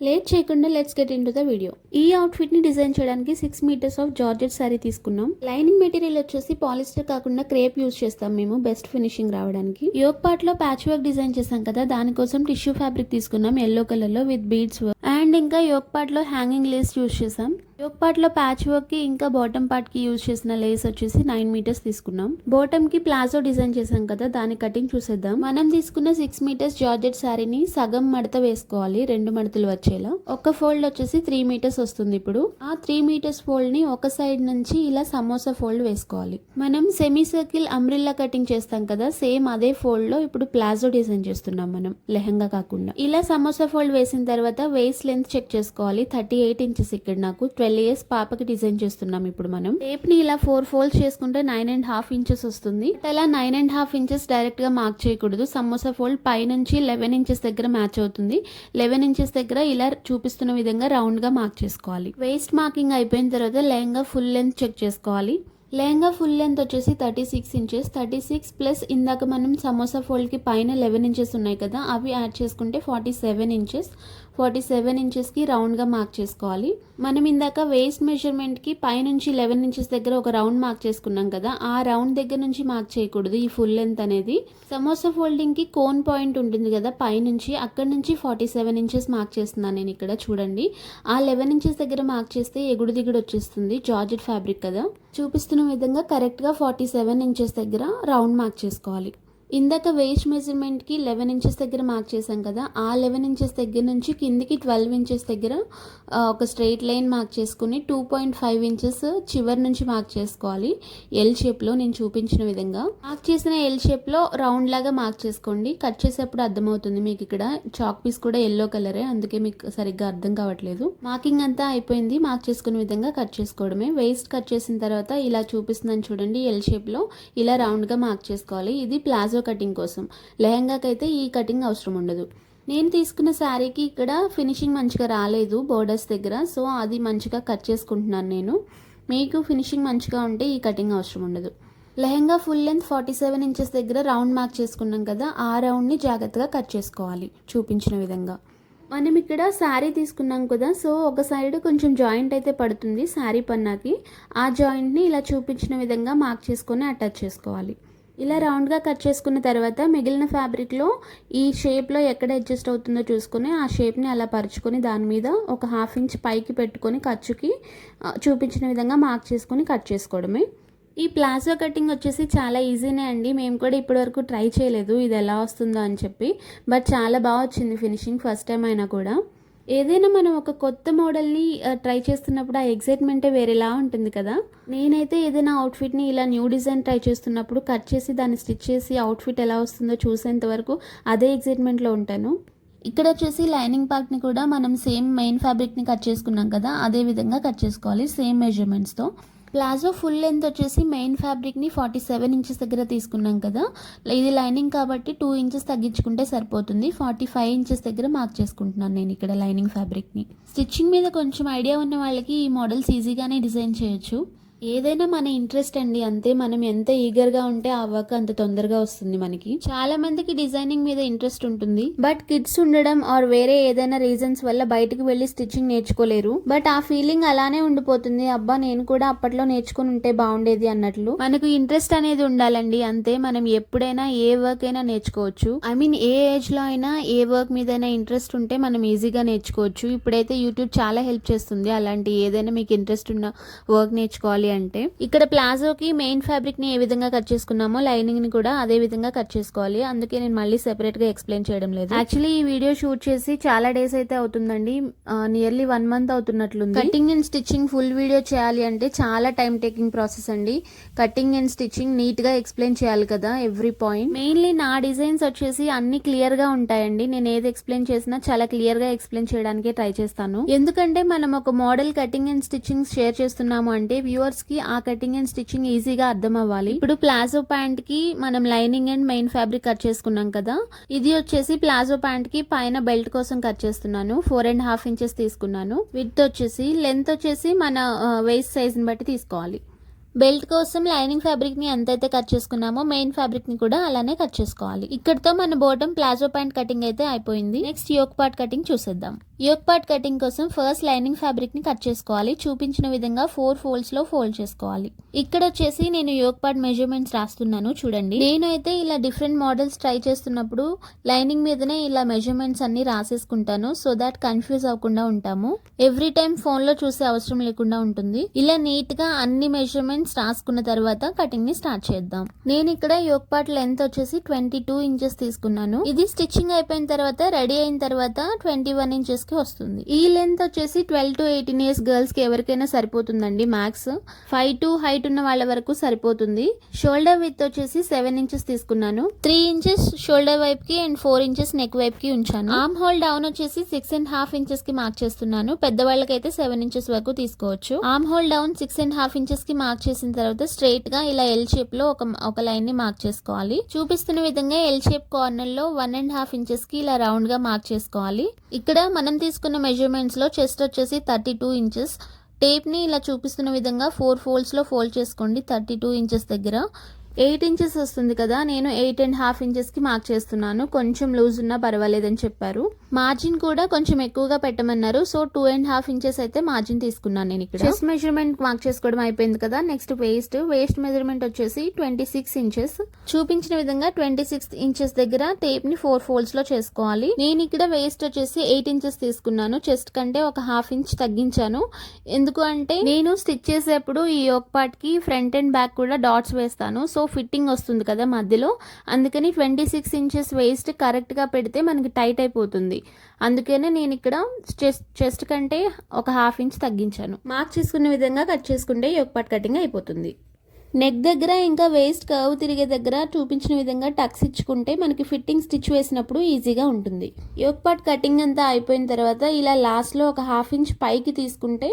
Late చేయకుండా let's get in to the video. ఈ outfit ని డిజైన్ చేయడానికి 6 మీటర్స్ ఆఫ్ జార్జెట్ శారీ తీసుకున్నాం. లైనింగ్ మెటీరియల్ వచ్చేసి పాలిస్టర్ కాకుండా క్రేప్ యూస్ చేస్తాం మేము బెస్ట్ ఫినిషింగ్ రావడానికి. యోక్ పార్ట్ లో ప్యాచ్ వర్క్ డిజైన్ చేసాం కదా, దానికోసం టిష్యూ ఫ్యాబ్రిక్ తీసుకున్నాం ఎల్లో కలర్ లో విత్ బీడ్స్ వర్క్. అండ్ ఇంకా యోక్ పార్ట్ లో హ్యాంగింగ్ లేస్ యూస్ చేసాం. యోక్ పార్ట్ లో ప్యాచ్ వర్క్ కి ఇంకా బాటమ్ పార్ట్ కి యూజ్ చేసిన లేస్ వచ్చేసి 9 మీటర్స్ తీసుకున్నాం. బాటమ్ కి ప్లాజో డిజైన్ చేసాం కదా, దాని కటింగ్ చూసేద్దాం. మనం తీసుకున్న 6 మీటర్స్ జార్జెట్ శారీని సగం మడత వేసుకోవాలి, 2 మడతలు వచ్చేలా. ఒక ఫోల్డ్ వచ్చేసి 3 మీటర్స్ వస్తుంది. ఇప్పుడు ఆ 3 మీటర్స్ ఫోల్డ్ ని ఒక సైడ్ నుంచి ఇలా సమోసా ఫోల్డ్ వేసుకోవాలి. మనం సెమీ సర్కిల్ అంబ్రిల్లా కటింగ్ చేస్తాం కదా, సేమ్ అదే ఫోల్డ్ లో ఇప్పుడు ప్లాజో డిజైన్ చేస్తున్నాం మనం, లెహంగా కాకుండా. ఇలా సమోసా ఫోల్డ్ వేసిన తర్వాత వేస్ట్ లెంత్ చెక్ చేసుకోవాలి. 38 ఇంచెస్ ఇక్కడ నాకు 12 ఇయర్స్ పాపకి డిజైన్ చేస్తున్నాం. ఇప్పుడు మనం టేప్ ని ఇలా 4 ఫోల్డ్స్ చేసుకుంటే 9.5 ఇంచెస్ వస్తుంది. అలా 9.5 ఇంచెస్ డైరెక్ట్ గా మార్క్ చేయకూడదు. సమోసా ఫోల్డ్ పై నుంచి 11 ఇంచెస్ దగ్గర మ్యాచ్ అవుతుంది. 11 ఇంచెస్ దగ్గర ఇలా చూపిస్తున్న విధంగా రౌండ్ గా మార్క్ చేసుకోవాలి. వేస్ట్ మార్కింగ్ అయిపోయిన తర్వాత లెహంగా ఫుల్ లెంత్ చెక్ చేసుకోవాలి. లెహంగా ఫుల్ లెంత్ వచ్చేసి 36 ఇంచెస్. 36 ప్లస్ ఇందాక మనం సమోసా ఫోల్డ్ కి పైన 11 ఇంచెస్ ఉన్నాయి కదా, అవి యాడ్ చేసుకుంటే 47 ఇంచెస్. 47 ఇంచెస్ కి రౌండ్ గా మార్క్ చేసుకోవాలి. మనం ఇందాక వేస్ట్ మెజర్మెంట్ కి పైనుంచి 11 ఇంచెస్ దగ్గర ఒక రౌండ్ మార్క్ చేసుకున్నాం కదా, ఆ రౌండ్ దగ్గర నుంచి మార్క్ చేయకూడదు ఈ ఫుల్ లెంత్ అనేది. సమోసా ఫోల్డింగ్ కి కోన్ పాయింట్ ఉంటుంది కదా పైనుంచి, అక్కడ నుంచి 47 ఇంచెస్ మార్క్ చేస్తున్నాను నేను ఇక్కడ చూడండి. ఆ 11 ఇంచెస్ దగ్గర మార్క్ చేస్తే ఎగుడు దిగుడు వచ్చేస్తుంది, జార్జెట్ ఫ్యాబ్రిక్ కదా. చూపిస్తున్న విధంగా కరెక్ట్ గా 47 ఇంచెస్ దగ్గర రౌండ్ మార్క్ చేసుకోవాలి. ఇందాక వేస్ట్ మెజర్మెంట్ కి 11 ఇంచెస్ దగ్గర మార్క్ చేసాం కదా, ఆ 11 ఇంచెస్ దగ్గర నుంచి కిందికి 12 ఇంచెస్ దగ్గర ఒక స్ట్రైట్ లైన్ మార్క్ చేసుకుని 2.5 ఇంచెస్ చివరి నుంచి మార్క్ చేసుకోవాలి. ఎల్ షేప్ లో నేను చూపించిన విధంగా మార్క్ చేసిన ఎల్ షేప్ లో రౌండ్ లాగా మార్క్ చేసుకోండి. కట్ చేసేప్పుడు అర్థమవుతుంది మీకు. ఇక్కడ చాక్ పీస్ కూడా ఎల్లో కలరే, అందుకే మీకు సరిగ్గా అర్థం కావట్లేదు. మార్కింగ్ అంతా అయిపోయింది. మార్క్ చేసుకునే విధంగా కట్ చేసుకోవడమే. వేస్ట్ కట్ చేసిన తర్వాత ఇలా చూపిస్తున్నాను చూడండి, ఎల్ షేప్ లో ఇలా రౌండ్ గా మార్క్ చేసుకోవాలి. ఇది ప్లాజో కటింగ్ కోసం. లెహంగాకైతే ఈ కటింగ్ అవసరం ఉండదు. నేను తీసుకున్న శారీకి ఇక్కడ ఫినిషింగ్ మంచిగా రాలేదు బోర్డర్స్ దగ్గర, సో అది మంచిగా కట్ చేసుకుంటున్నాను నేను. మీకు ఫినిషింగ్ మంచిగా ఉంటే ఈ కటింగ్ అవసరం ఉండదు. లెహంగా ఫుల్ లెంత్ 47 ఇంచెస్ దగ్గర రౌండ్ మార్క్ చేసుకున్నాం కదా, ఆ రౌండ్ని జాగ్రత్తగా కట్ చేసుకోవాలి చూపించిన విధంగా. మనం ఇక్కడ శారీ తీసుకున్నాం కదా, సో ఒక సైడ్ కొంచెం జాయింట్ అయితే పడుతుంది శారీ పన్నాకి. ఆ జాయింట్ని ఇలా చూపించిన విధంగా మార్క్ చేసుకొని అటాచ్ చేసుకోవాలి. ఇలా రౌండ్గా కట్ చేసుకున్న తర్వాత మిగిలిన ఫ్యాబ్రిక్లో ఈ షేప్లో ఎక్కడ అడ్జస్ట్ అవుతుందో చూసుకొని ఆ షేప్ని అలా పరుచుకొని దాని మీద ఒక 1/2 ఇంచ్ పైకి పెట్టుకొని ఖర్చుకి చూపించిన విధంగా మార్క్ చేసుకొని కట్ చేసుకోవడమే. ఈ ప్లాజో కటింగ్ వచ్చేసి చాలా ఈజీనే అండి. మేము కూడా ఇప్పటివరకు ట్రై చేయలేదు ఇది ఎలా వస్తుందో అని చెప్పి, బట్ చాలా బాగా వచ్చింది ఫినిషింగ్ ఫస్ట్ టైం అయినా కూడా. ఏదైనా మనం ఒక కొత్త మోడల్ని ట్రై చేస్తున్నప్పుడు ఆ ఎగ్జైట్మెంటే వేరేలా ఉంటుంది కదా. నేనైతే ఏదైనా అవుట్ఫిట్ని ఇలా న్యూ డిజైన్ ట్రై చేస్తున్నప్పుడు కట్ చేసి దాన్ని స్టిచ్ చేసి అవుట్ఫిట్ ఎలా వస్తుందో చూసేంత వరకు అదే ఎగ్జైట్మెంట్లో ఉంటాను. ఇక్కడ వచ్చేసి లైనింగ్ పార్ట్ని కూడా మనం సేమ్ మెయిన్ ఫ్యాబ్రిక్ని కట్ చేసుకున్నాం కదా, అదే విధంగా కట్ చేసుకోవాలి సేమ్ మెజర్మెంట్స్తో. ప్లాజో ఫుల్ లెంత్ వచ్చేసి మెయిన్ ఫ్యాబ్రిక్ని 47 ఇంచెస్ దగ్గర తీసుకున్నాం కదా, ఇది లైనింగ్ కాబట్టి 2 ఇంచెస్ తగ్గించుకుంటే సరిపోతుంది. 45 ఇంచెస్ దగ్గర మార్క్ చేసుకుంటున్నాను నేను ఇక్కడ లైనింగ్ ఫ్యాబ్రిక్ని. స్టిచ్చింగ్ మీద కొంచెం ఐడియా ఉన్న వాళ్ళకి ఈ మోడల్స్ ఈజీగానే డిజైన్ చేయొచ్చు. ఏదైనా మన ఇంట్రెస్ట్ అండి, అంతే. మనం ఎంత ఈగర్గా ఉంటే ఆ వర్క్ అంత తొందరగా వస్తుంది మనకి. చాలా మందికి డిజైనింగ్ మీద ఇంట్రెస్ట్ ఉంటుంది, బట్ కిడ్స్ ఉండడం ఆర్ వేరే ఏదైనా రీజన్స్ వల్ల బయటకు వెళ్ళి స్టిచ్చింగ్ నేర్చుకోలేరు. బట్ ఆ ఫీలింగ్ అలానే ఉండిపోతుంది, అబ్బా నేను కూడా అప్పట్లో నేర్చుకుని ఉంటే బాగుండేది అన్నట్లు. మనకు ఇంట్రెస్ట్ అనేది ఉండాలండి, అంతే. మనం ఎప్పుడైనా ఏ వర్క్ అయినా నేర్చుకోవచ్చు. ఐ మీన్ ఏ ఏజ్ లో అయినా ఏ వర్క్ మీదైనా ఇంట్రెస్ట్ ఉంటే మనం ఈజీగా నేర్చుకోవచ్చు. ఇప్పుడైతే యూట్యూబ్ చాలా హెల్ప్ చేస్తుంది అలాంటి ఏదైనా మీకు ఇంట్రెస్ట్ ఉన్న వర్క్ నేర్చుకోవాలి అంటే. ఇక్కడ ప్లాజోకి మెయిన్ ఫ్యాబ్రిక్ ని ఏ విధంగా కట్ చేసుకున్నామో లైనింగ్ ని కూడా అదే విధంగా కట్ చేసుకోవాలి. అందుకే నేను మళ్ళీ సెపరేట్ గా ఎక్స్ప్లెయిన్ చేయడం లేదు. యాక్చువల్లీ ఈ వీడియో షూట్ చేసి చాలా డేస్ అయితే అవుతుందండి, నియర్లీ 1 మంత్ అవుతున్నట్లుంది. Cutting and stitching full video చేయాలి అంటే చాలా టైం టేకింగ్ ప్రాసెస్ అండి. కటింగ్ అండ్ స్టిచ్చింగ్ నీట్ గా ఎక్స్ప్లెయిన్ చేయాలి కదా ఎవ్రీ పాయింట్. మెయిన్లీ నా డిజైన్స్ వచ్చేసి అన్ని క్లియర్ గా ఉంటాయండి. నేను ఏది ఎక్స్ప్లెయిన్ చేసినా చాలా క్లియర్ గా ఎక్స్ప్లెయిన్ చేయడానికి ట్రై చేస్తాను. ఎందుకంటే మనం ఒక model cutting and stitching share చేస్తున్నాము అంటే వ్యూవర్స్ కి ఆ కటింగ్ అండ్ స్టిచ్చింగ్ ఈజీగా అర్థం అవ్వాలి. ఇప్పుడు ప్లాజో ప్యాంట్ కి మనం lining and main fabric cut చేసుకున్నాం కదా, ఇది వచ్చేసి ప్లాజో ప్యాంట్ కి పైన బెల్ట్ కోసం కట్ చేస్తున్నాను. 4.5 ఇంచెస్ తీసుకున్నాను. విడ్త్ వచ్చేసి, లెంత్ వచ్చేసి మన వేస్ట్ సైజ్ ని బట్టి తీసుకోవాలి. బెల్ట్ కోసం లైనింగ్ ఫ్యాబ్రిక్ ని ఎంతైతే కట్ చేసుకున్నామో మెయిన్ ఫ్యాబ్రిక్ ని కూడా అలానే కట్ చేసుకోవాలి. ఇక్కడతో మన బాటమ్ ప్లాజో ప్యాంట్ కటింగ్ అయితే అయిపోయింది. నెక్స్ట్ యోక్ పార్ట్ కటింగ్ చూసేద్దాం. యోక్ పార్ట్ కటింగ్ కోసం ఫస్ట్ లైనింగ్ ఫ్యాబ్రిక్ ని కట్ చేసుకోవాలి. చూపించిన విధంగా 4 ఫోల్డ్స్ లో ఫోల్డ్ చేసుకోవాలి. ఇక్కడ వచ్చేసి నేను యోక్ పార్ట్ మెజర్మెంట్స్ రాస్తున్నాను చూడండి. నేనైతే ఇలా డిఫరెంట్ మోడల్స్ ట్రై చేస్తున్నప్పుడు లైనింగ్ మీదనే ఇలా మెజర్మెంట్స్ అన్ని రాసేసుకుంటాను. సో దాట్ కన్ఫ్యూజ్ అవ్వకుండా ఉంటాము. ఎవ్రీ టైం ఫోన్ లో చూసే అవసరం లేకుండా ఉంటుంది. ఇలా నీట్ గా అన్ని మెజర్మెంట్స్ రాసుకున్న తర్వాత కటింగ్ ని స్టార్ట్ చేద్దాం. నేను ఇక్కడ యోక్ పార్ట్ లెంత్ వచ్చేసి 22 ఇంచెస్ తీసుకున్నాను. ఇది స్టిచ్చింగ్ అయిపోయిన తర్వాత రెడీ అయిన తర్వాత 21 ఇంచెస్ కి వస్తుంది. ఈ లెంత్ వచ్చేసి 12 to 18 ఇయర్స్ గర్ల్స్ కి ఎవరికైనా సరిపోతుందండి. మ్యాక్స్ 5'2" హైట్ ఉన్న వాళ్ళ వరకు సరిపోతుంది. షోల్డర్ విత్ వచ్చేసి 7 ఇంచెస్ తీసుకున్నాను. 3 ఇంచెస్ షోల్డర్ వైపు కి అండ్ 4 ఇంచెస్ నెక్ వైపు కి ఉంచాను. ఆర్మ్ హోల్ డౌన్ వచ్చేసి 6.5 ఇంచెస్ కి మార్క్ చేస్తున్నాను. పెద్దవాళ్ళకైతే 7 ఇంచెస్ వరకు తీసుకోవచ్చు. ఆర్మ్ హోల్ డౌన్ 6.5 ఇంచెస్ కి మార్క్ చేసిన తర్వాత స్ట్రైట్ గా ఇలా ఎల్ షేప్ లో ఒక లైన్ ని మార్క్ చేసుకోవాలి. చూపిస్తున్న విధంగా ఎల్ షేప్ కార్నర్ లో 1.5 ఇంచెస్ కి ఇలా రౌండ్ గా మార్క్ చేసుకోవాలి. ఇక్కడ మనం తీసుకున్న మెజర్మెంట్స్ లో చెస్ట్ వచ్చేసి 32 ఇంచెస్. టేప్ ని ఇలా చూపిస్తున్న విధంగా 4 ఫోల్డ్స్ లో ఫోల్డ్ చేసుకోండి. 32 ఇంచెస్ దగ్గర 8 ఇంచెస్ వస్తుంది కదా, నేను 8.5 ఇంచెస్ కి మార్క్ చేస్తున్నాను. కొంచెం లూజ్ ఉన్నా పర్వాలేదని చెప్పారు. మార్జిన్ కూడా కొంచెం ఎక్కువగా పెట్టమన్నారు. సో 2.5 ఇంచెస్ అయితే మార్జిన్ తీసుకున్నాను నేను. ఇక్కడ చెస్ట్ మెజర్మెంట్ మార్క్ చేసుకోవడం అయిపోయింది కదా. నెక్స్ట్ వేస్ట్ మెజర్మెంట్ వచ్చేసి 26 ఇంచెస్. చూపించిన విధంగా 26 ఇంచెస్ దగ్గర టేప్ ని 4 ఫోల్డ్స్ లో చేసుకోవాలి. నేను ఇక్కడ వేస్ట్ వచ్చేసి 8 ఇంచెస్ తీసుకున్నాను. చెస్ట్ కంటే ఒక 1/2 ఇంచ్ తగ్గించాను. ఎందుకు అంటే నేను స్టిచ్ చేసేప్పుడు ఈ యోక్ పార్ట్ కి ఫ్రంట్ అండ్ బ్యాక్ కూడా డాట్స్ వేస్తాను. సో ఫిట్టింగ్ వస్తుంది కదా మధ్యలో, అందుకని 26 ఇంచెస్ వేస్ట్ కరెక్ట్ గా పెడితే మనకి టైట్ అయిపోతుంది. అందుకనే నేను ఇక్కడ చెస్ట్ కంటే ఒక 1/2 ఇంచ్ తగ్గించాను. మార్క్ చేసుకునే విధంగా కట్ చేసుకుంటే యోక్ పార్ట్ కటింగ్ అయిపోతుంది. నెక్ దగ్గర ఇంకా వేస్ట్ కర్వ్ తిరిగే దగ్గర చూపించిన విధంగా టక్స్ ఇచ్చుకుంటే మనకి ఫిట్టింగ్ స్టిచ్ వేసినప్పుడు ఈజీగా ఉంటుంది. యోక్ పార్ట్ కటింగ్ అంతా అయిపోయిన తర్వాత ఇలా లాస్ట్ లో ఒక 1/2 ఇంచ్ పైకి తీసుకుంటే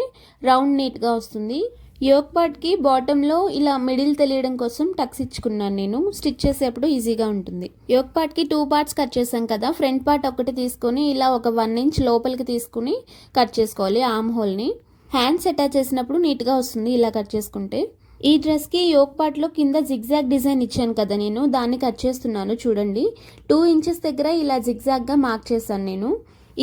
రౌండ్ నీట్ గా వస్తుంది. యోక్ పార్ట్ కి బాటమ్ లో ఇలా మిడిల్ తెలియడం కోసం టక్స్ ఇచ్చుకున్నాను నేను. స్టిచ్ చేసేప్పుడు ఈజీగా ఉంటుంది. యోక్ పార్ట్ కి 2 పార్ట్స్ కట్ చేసాం కదా. ఫ్రంట్ పార్ట్ ఒకటి తీసుకొని ఇలా ఒక 1 ఇంచ్ లోపలికి తీసుకుని కట్ చేసుకోవాలి ఆర్మ్ హోల్ ని. హ్యాండ్స్ అటాచ్ చేసినప్పుడు నీట్ గా వస్తుంది ఇలా కట్ చేసుకుంటే. ఈ డ్రెస్ కి యోక్ పార్ట్ లో కింద జిగ్జాగ్ డిజైన్ ఇచ్చాను కదా నేను, దాన్ని కట్ చేస్తున్నాను చూడండి. 2 ఇంచెస్ దగ్గర ఇలా జిగ్జాగ్ గా మార్క్ చేశాను నేను.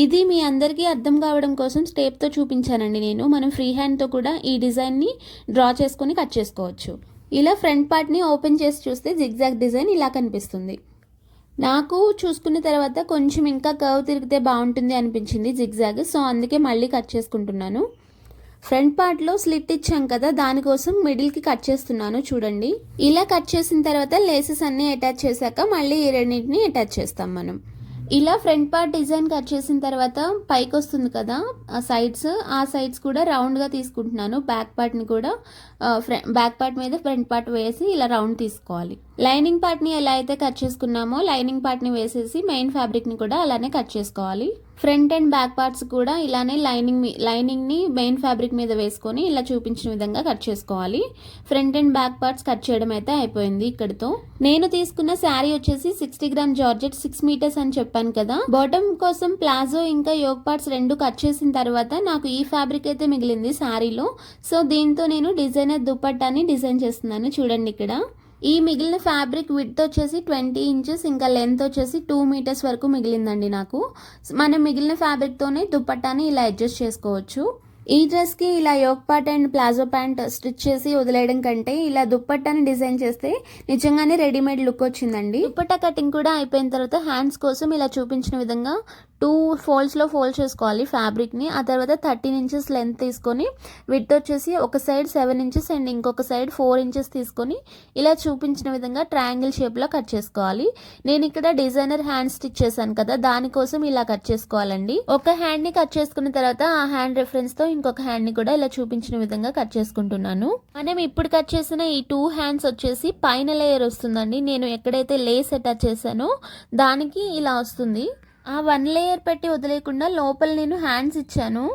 ఇది మీ అందరికీ అర్థం కావడం కోసం స్టేప్తో చూపించానండి నేను. మనం ఫ్రీ హ్యాండ్తో కూడా ఈ డిజైన్ని డ్రా చేసుకొని కట్ చేసుకోవచ్చు. ఇలా ఫ్రంట్ పార్ట్ని ఓపెన్ చేసి చూస్తే జిగ్జాగ్ డిజైన్ ఇలా కనిపిస్తుంది. నాకు చూసుకున్న తర్వాత కొంచెం ఇంకా కర్వ్ తిరిగితే బాగుంటుంది అనిపించింది జిగ్జాగ్. సో అందుకే మళ్ళీ కట్ చేసుకుంటున్నాను. ఫ్రంట్ పార్ట్లో స్లిట్ ఇచ్చాం కదా, దానికోసం మిడిల్కి కట్ చేస్తున్నాను చూడండి. ఇలా కట్ చేసిన తర్వాత లేసెస్ అన్నీ అటాచ్ చేశాక మళ్ళీ ఈ రెండింటిని అటాచ్ చేస్తాం మనం. ఇలా ఫ్రంట్ పార్ట్ డిజైన్ కట్ చేసిన తర్వాత పైకి వస్తుంది కదా ఆ సైడ్స్ కూడా రౌండ్ గా తీసుకుంటున్నాను. బ్యాక్ పార్ట్ ని కూడా బ్యాక్ పార్ట్ మీద ఫ్రంట్ పార్ట్ వేసి ఇలా రౌండ్ తీసుకోవాలి. లైనింగ్ పార్ట్ ని ఎలా అయితే కట్ చేసుకున్నామో లైనింగ్ పార్ట్ ని వేసేసి మెయిన్ ఫ్యాబ్రిక్ ని కూడా అలానే కట్ చేసుకోవాలి. ఫ్రంట్ అండ్ బ్యాక్ పార్ట్స్ కూడా ఇలానే లైనింగ్ ని మెయిన్ ఫ్యాబ్రిక్ మీద వేసుకొని ఇలా చూపించిన విధంగా కట్ చేసుకోవాలి. Front and back parts cut చేయడం అయితే అయిపోయింది ఇక్కడితో. నేను తీసుకున్న శారీ వచ్చేసి 60 గ్రామ్ జార్జెట్ 6 మీటర్స్ అని చెప్పాను కదా. బాటమ్ కోసం ప్లాజో ఇంకా యోక్ పార్ట్స్ 2 కట్ చేసిన తర్వాత నాకు ఈ ఫ్యాబ్రిక్ అయితే మిగిలింది శారీలో. సో దీంతో నేను డిజైనర్ దుపట్టాని డిజైన్ చేస్తున్నాను చూడండి. ఇక్కడ ఈ మిగిలిన ఫ్యాబ్రిక్ విడ్త్ వచ్చేసి 20 ఇంచెస్, ఇంకా లెంత్ వచ్చేసి 2 మీటర్స్ వరకు మిగిలిందండి నాకు. మనం మిగిలిన ఫ్యాబ్రిక్తోనే దుపట్టాని ఇలా అడ్జస్ట్ చేసుకోవచ్చు. ఈ డ్రెస్కి ఇలా yoke part and palazzo pant stitch చేసి వదిలేయడం కంటే ఇలా దుపట్టాని డిజైన్ చేస్తే నిజంగానే రెడీమేడ్ లుక్ వచ్చిందండి. దుపట్టా కటింగ్ కూడా అయిపోయిన తర్వాత హ్యాండ్స్ కోసం ఇలా చూపించిన విధంగా 2 ఫోల్డ్స్ లో ఫోల్డ్ చేసుకోవాలి ఫ్యాబ్రిక్ ని. ఆ తర్వాత 13 ఇంచెస్ లెంత్ తీసుకొని విడ్త్ వచ్చేసి ఒక సైడ్ 7 ఇంచెస్ అండ్ ఇంకొక సైడ్ 4 ఇంచెస్ తీసుకొని ఇలా చూపించిన విధంగా ట్రయాంగిల్ షేప్ లో కట్ చేసుకోవాలి. నేను ఇక్కడ డిజైనర్ హ్యాండ్ స్టిచ్ చేశాను కదా, దానికోసం ఇలా కట్ చేసుకోవాలండి. ఒక హ్యాండ్ ని కట్ చేసుకున్న తర్వాత ఆ హ్యాండ్ రిఫరెన్స్ తో ఇంకొక హ్యాండ్ ని కూడా ఇలా చూపించిన విధంగా కట్ చేసుకుంటున్నాను. మనం ఇప్పుడు కట్ చేసిన ఈ 2 హ్యాండ్స్ వచ్చేసి పైన లేయర్ వస్తుందండి. నేను ఎక్కడైతే లేస్ అటాచ్ చేశానో దానికి ఇలా వస్తుంది. ఆ 1 లేయర్ పెట్టి వదిలేకుండా లోపల నేను హ్యాండ్స్ ఇచ్చాను.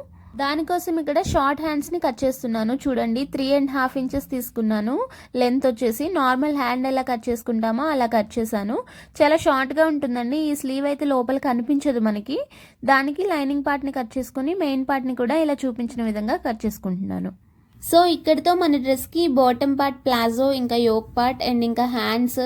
దానికోసం ఇక్కడ షార్ట్ హ్యాండ్స్ ని కట్ చేస్తున్నాను చూడండి. 3.5 ఇంచెస్ తీసుకున్నాను. లెంత్ వచ్చేసి నార్మల్ హ్యాండ్ ఎలా కట్ చేసుకుంటామో అలా కట్ చేశాను. చాలా షార్ట్ గా ఉంటుందండి. ఈ స్లీవ్ అయితే లోపల కనిపించదు మనకి. దానికి లైనింగ్ పార్ట్ ని కట్ చేసుకుని మెయిన్ పార్ట్ ని కూడా ఇలా చూపించిన విధంగా కట్ చేసుకుంటున్నాను. సో ఇక్కడితో మన డ్రెస్కి బాటమ్ పార్ట్ ప్లాజో, ఇంకా యోక్ పార్ట్ అండ్ ఇంకా హ్యాండ్స్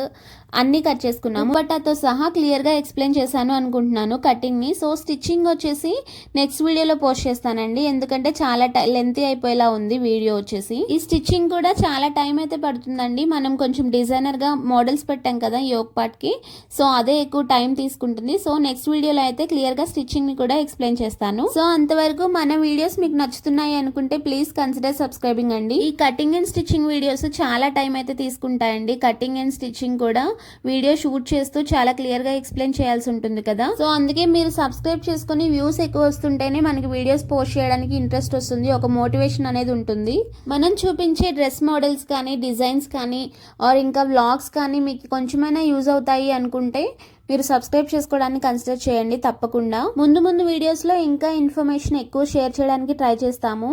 అన్ని కట్ చేసుకున్నాము. బట్టాతో సహా క్లియర్గా ఎక్స్ప్లెయిన్ చేశాను అనుకుంటున్నాను కటింగ్ని. సో స్టిచ్చింగ్ వచ్చేసి నెక్స్ట్ వీడియోలో పోస్ట్ చేస్తానండి, ఎందుకంటే చాలా లెంతీ అయిపోయేలా ఉంది వీడియో వచ్చేసి. ఈ స్టిచ్చింగ్ కూడా చాలా టైం అయితే పడుతుందండి. మనం కొంచెం డిజైనర్గా మోడల్స్ పెట్టాం కదా యోక్ పార్ట్కి, సో అదే ఎక్కువ టైం తీసుకుంటుంది. సో నెక్స్ట్ వీడియోలో అయితే క్లియర్గా స్టిచ్చింగ్ని కూడా ఎక్స్ప్లెయిన్ చేస్తాను. సో అంతవరకు మన వీడియోస్ మీకు నచ్చుతున్నాయి అనుకుంటే ప్లీజ్ కన్సిడర్ సబ్స్క్రైబింగ్ అండి. ఈ కటింగ్ అండ్ స్టిచ్చింగ్ వీడియోస్ చాలా టైం అయితే తీసుకుంటాయండి. కటింగ్ అండ్ స్టిచ్చింగ్ కూడా వీడియో షూట్ చేస్తూ చాలా క్లియర్ గా ఎక్స్ప్లెయిన్ చేయాల్సి ఉంటుంది కదా. సో అందుకే మీరు సబ్స్క్రైబ్ చేసుకుని వ్యూస్ ఎక్కువ వస్తుంటేనే మనకి వీడియోస్ పోస్ట్ చేయడానికి ఇంట్రెస్ట్ వస్తుంది, ఒక మోటివేషన్ అనేది ఉంటుంది. మనం చూపించే డ్రెస్ మోడల్స్ కానీ, డిజైన్స్ కానీ, ఆర్ ఇంకా వ్లాగ్స్ కానీ మీకు కొంచెమైనా యూజ్ అవుతాయి అనుకుంటే మీరు సబ్స్క్రైబ్ చేసుకోవడానికి కన్సిడర్ చేయండి తప్పకుండా. ముందు వీడియోస్లో ఇంకా ఇన్ఫర్మేషన్ ఎక్కువ షేర్ చేయడానికి ట్రై చేస్తాము.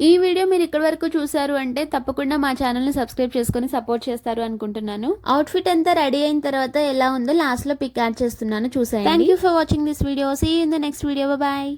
ఈ వీడియో మీరు ఇక్కడి వరకు చూసారు అంటే తప్పకుండా మా ఛానల్ని సబ్స్క్రైబ్ చేసుకుని సపోర్ట్ చేస్తారు అనుకుంటున్నాను. అవుట్ఫిట్ అంతా రెడీ అయిన తర్వాత ఎలా ఉందో లాస్ట్ లో పిక్ యాడ్ చేస్తున్నాను, చూసేయండి. Thank you for watching this video. See you in the next video. Bye.